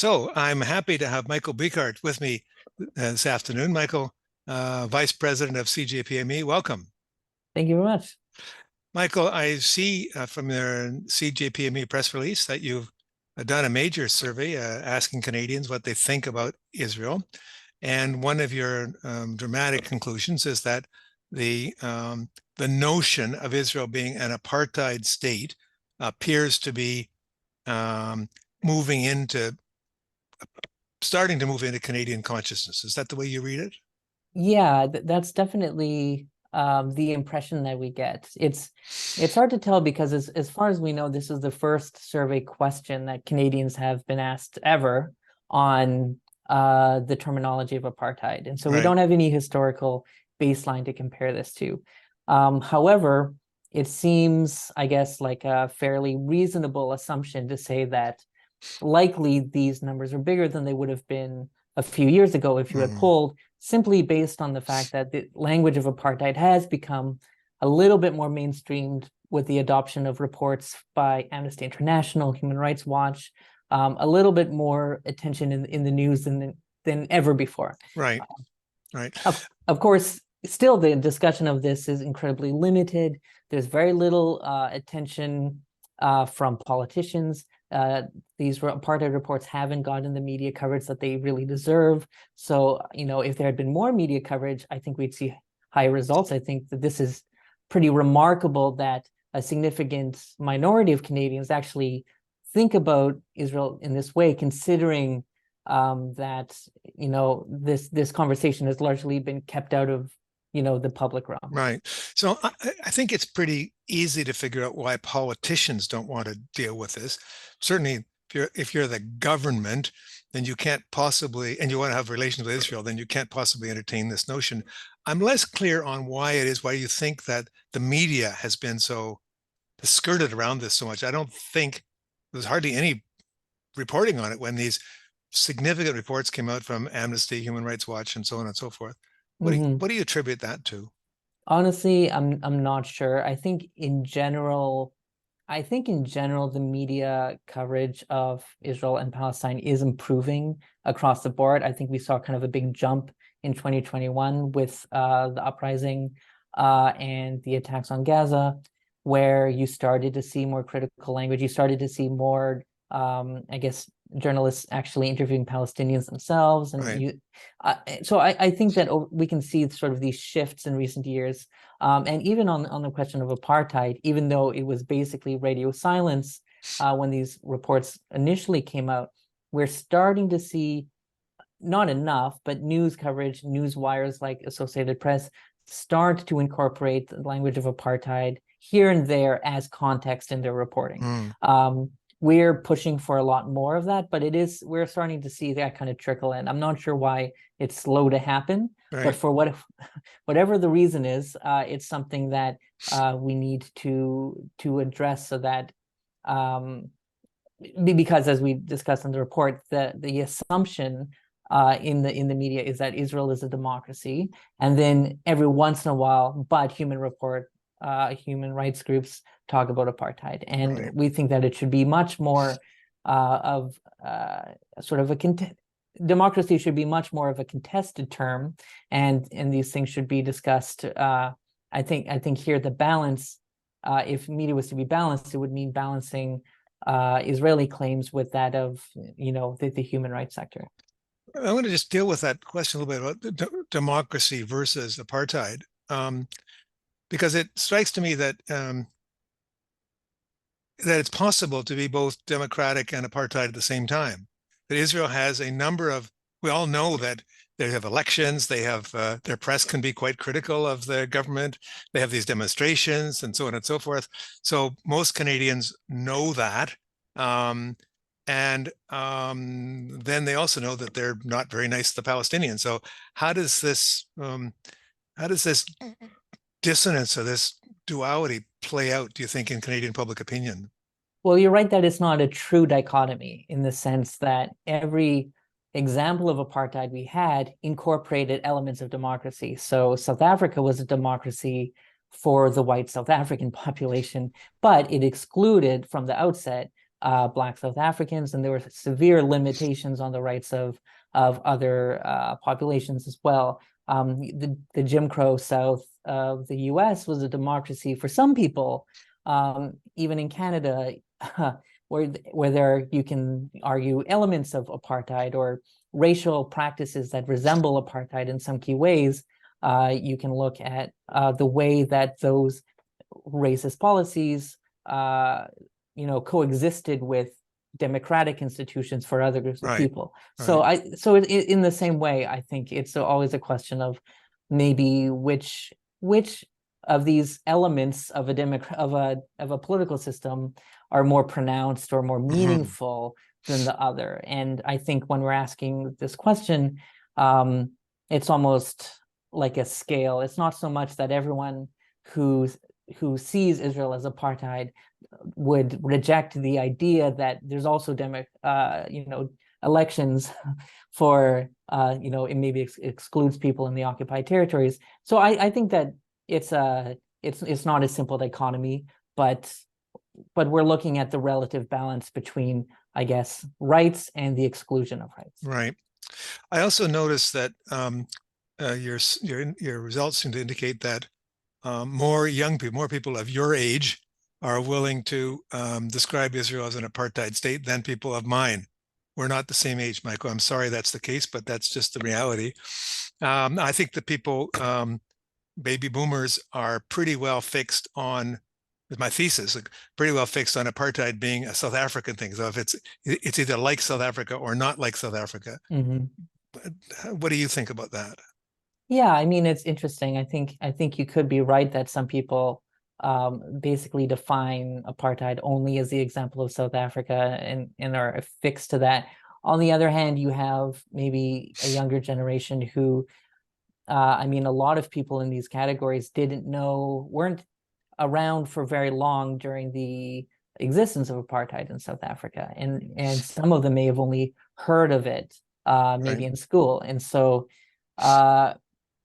So I'm happy to have Michael Bueckert with me this afternoon. Michael, Vice President of CJPME, welcome. Thank you very much. Michael, I see from their CJPME press release that you've done a major survey asking Canadians what they think about Israel. And one of your dramatic conclusions is that the notion of Israel being an apartheid state appears to be um, moving into starting to move into Canadian consciousness. Is that the way you read it? Yeah, that's definitely the impression that we get. It's hard to tell because as far as we know, this is the first survey question that Canadians have been asked ever on the terminology of apartheid. And so we Right. don't have any historical baseline to compare this to. However, it seems, I guess, like a fairly reasonable assumption to say that likely these numbers are bigger than they would have been a few years ago if you had polled, simply based on the fact that the language of apartheid has become a little bit more mainstreamed with the adoption of reports by Amnesty International, Human Rights Watch, a little bit more attention in the news than ever before. Right, right. Of course, still the discussion of this is incredibly limited. There's very little attention from politicians. These apartheid reports haven't gotten the media coverage that they really deserve. So, if there had been more media coverage, I think we'd see higher results. I think that this is pretty remarkable that a significant minority of Canadians actually think about Israel in this way, considering that, this conversation has largely been kept out of the public realm. Right. So I think it's pretty easy to figure out why politicians don't want to deal with this. Certainly, if you're the government, then you can't possibly, and you want to have relations with Israel, then you can't possibly entertain this notion. I'm less clear on why you think that the media has been so skirted around this so much. I don't think there's hardly any reporting on it when these significant reports came out from Amnesty, Human Rights Watch, and so on and so forth. What do you attribute that to? Honestly, I'm not sure. I think in general, the media coverage of Israel and Palestine is improving across the board. I think we saw kind of a big jump in 2021 with the uprising and the attacks on Gaza, where you started to see more critical language. You started to see more, I guess, journalists actually interviewing Palestinians themselves. And Right. so I think that we can see sort of these shifts in recent years. And even on the question of apartheid, even though it was basically radio silence when these reports initially came out, we're starting to see not enough, but news coverage, news wires like Associated Press start to incorporate the language of apartheid here and there as context in their reporting. We're pushing for a lot more of that, but we're starting to see that kind of trickle in. I'm not sure why it's slow to happen, but for whatever the reason is, it's something that we need to address so that because as we discussed in the report, the assumption in the media is that Israel is a democracy, and then every once in a while, but human rights groups talk about apartheid, and we think that it should be much more of sort of democracy should be much more of a contested term, and these things should be discussed. I think here the balance, if media was to be balanced, it would mean balancing Israeli claims with that of the human rights sector. I want to just deal with that question a little bit about democracy versus apartheid, because it strikes to me that that it's possible to be both democratic and apartheid at the same time. That Israel has a number of, we all know that they have elections, they have their press can be quite critical of the government, they have these demonstrations and so on and so forth. So most Canadians know that. And then they also know that they're not very nice to the Palestinians. So how does this dissonance or this duality play out, do you think, in Canadian public opinion? Well, you're right that it's not a true dichotomy in the sense that every example of apartheid we had incorporated elements of democracy. So South Africa was a democracy for the white South African population, but it excluded from the outset Black South Africans, and there were severe limitations on the rights of other populations as well. The Jim Crow South of the US was a democracy for some people, even in Canada, where there you can argue elements of apartheid or racial practices that resemble apartheid in some key ways. You can look at the way that those racist policies, coexisted with democratic institutions for other groups of Right. people. Right. So in the same way, I think it's always a question of maybe which of these elements of a political system are more pronounced or more Mhm. meaningful than the other. And I think when we're asking this question, it's almost like a scale. It's not so much that everyone who sees Israel as apartheid would reject the idea that there's also elections for it maybe excludes people in the occupied territories. So I think that it's not a simple dichotomy, but we're looking at the relative balance between, I guess, rights and the exclusion of rights. Right. I also noticed that your results seem to indicate that more young people, more people of your age, are willing to describe Israel as an apartheid state than people of mine. We're not the same age, Michael. I'm sorry that's the case, but that's just the reality. I think the people, baby boomers, are pretty well fixed on, with my thesis, like, pretty well fixed on apartheid being a South African thing. So if it's either like South Africa or not like South Africa. Mm-hmm. What do you think about that? Yeah, I mean, it's interesting. I think you could be right that some people basically define apartheid only as the example of South Africa and are affixed to that. On the other hand, you have maybe a younger generation who, I mean, a lot of people in these categories weren't around for very long during the existence of apartheid in South Africa, and some of them may have only heard of it maybe Right. in school, and so. Uh,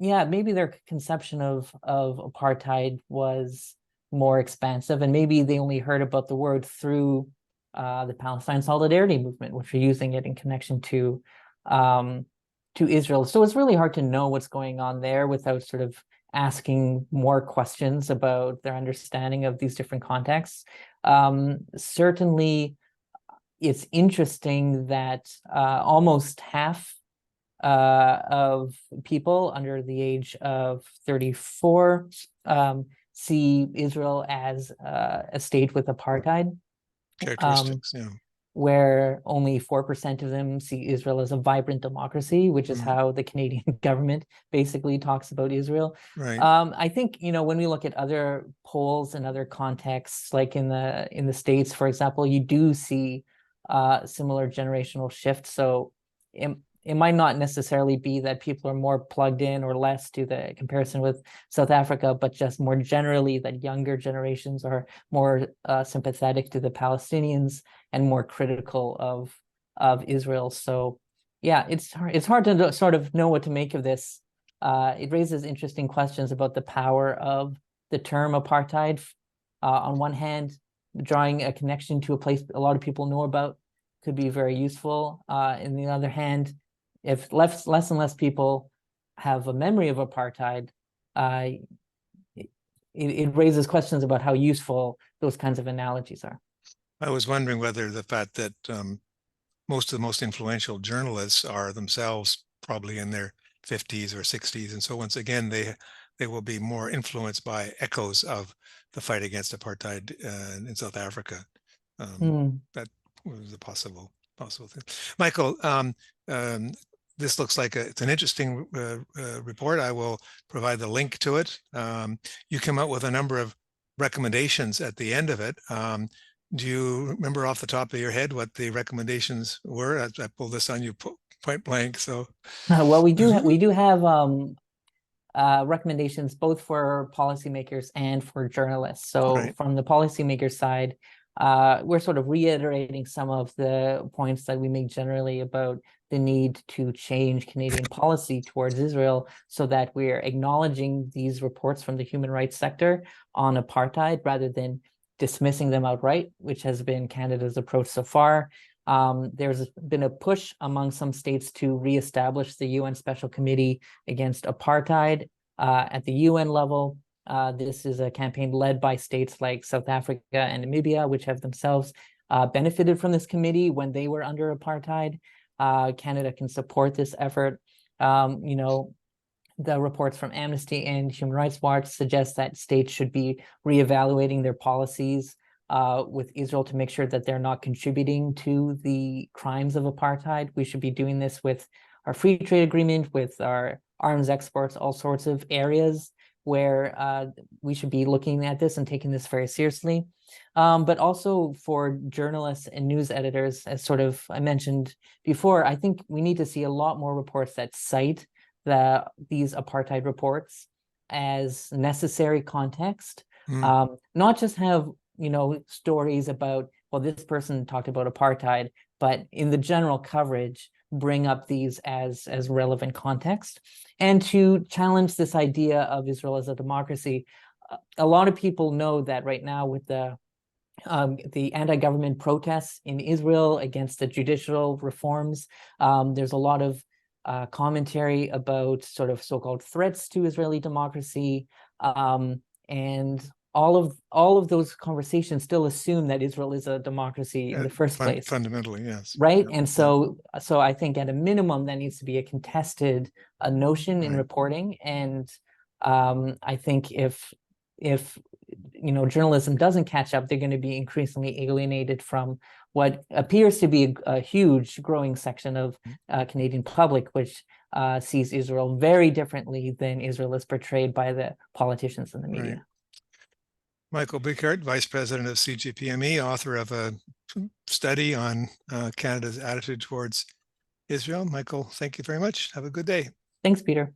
yeah, maybe their conception of apartheid was more expansive, and maybe they only heard about the word through the Palestine Solidarity Movement, which are using it in connection to Israel. So it's really hard to know what's going on there without sort of asking more questions about their understanding of these different contexts. Certainly, it's interesting that almost half of people under the age of 34 see Israel as a state with apartheid, Characteristics. Yeah. where only 4% of them see Israel as a vibrant democracy, which is Mm. how the Canadian government basically talks about Israel. Right. I think, when we look at other polls and other contexts, like in the States, for example, you do see similar generational shifts. So it might not necessarily be that people are more plugged in or less to the comparison with South Africa, but just more generally that younger generations are more sympathetic to the Palestinians and more critical of Israel. So yeah, it's hard to sort of know what to make of this. It raises interesting questions about the power of the term apartheid. On one hand, drawing a connection to a place a lot of people know about could be very useful. On the other hand, if less and less people have a memory of apartheid, it raises questions about how useful those kinds of analogies are. I was wondering whether the fact that most of the most influential journalists are themselves probably in their 50s or 60s, and so once again they will be more influenced by echoes of the fight against apartheid in South Africa. That was a possible thing. Michael, this looks like it's an interesting report. I will provide the link to it. You come out with a number of recommendations at the end of it. Do you remember off the top of your head what the recommendations were? I pulled this on you point blank. So, Well, we do have recommendations both for policymakers and for journalists. So right. from the policymaker side, we're sort of reiterating some of the points that we make generally about the need to change Canadian policy towards Israel so that we're acknowledging these reports from the human rights sector on apartheid rather than dismissing them outright, which has been Canada's approach so far. There's been a push among some states to reestablish the UN Special Committee Against Apartheid at the UN level. This is a campaign led by states like South Africa and Namibia, which have themselves benefited from this committee when they were under apartheid. Canada can support this effort. You know, the reports from Amnesty and Human Rights Watch suggest that states should be reevaluating their policies with Israel to make sure that they're not contributing to the crimes of apartheid. We should be doing this with our free trade agreement, with our arms exports, all sorts of areas where we should be looking at this and taking this very seriously. But also for journalists and news editors, as sort of I mentioned before, I think we need to see a lot more reports that cite these apartheid reports as necessary context, not just have, you know, stories about, well, this person talked about apartheid, but in the general coverage, bring up these as relevant context, and to challenge this idea of Israel as a democracy. A lot of people know that right now with the anti-government protests in Israel against the judicial reforms, there's a lot of commentary about sort of so-called threats to Israeli democracy, and all of those conversations still assume that Israel is a democracy in the first place. Fundamentally, yes. Right. And so I think at a minimum, that needs to be a contested notion in reporting. And I think if you know, journalism doesn't catch up, they're going to be increasingly alienated from what appears to be a huge growing section of Canadian public, which sees Israel very differently than Israel is portrayed by the politicians and the media. Right. Michael Bueckert, Vice President of CJPME, author of a study on Canada's attitude towards Israel. Michael, thank you very much. Have a good day. Thanks, Peter.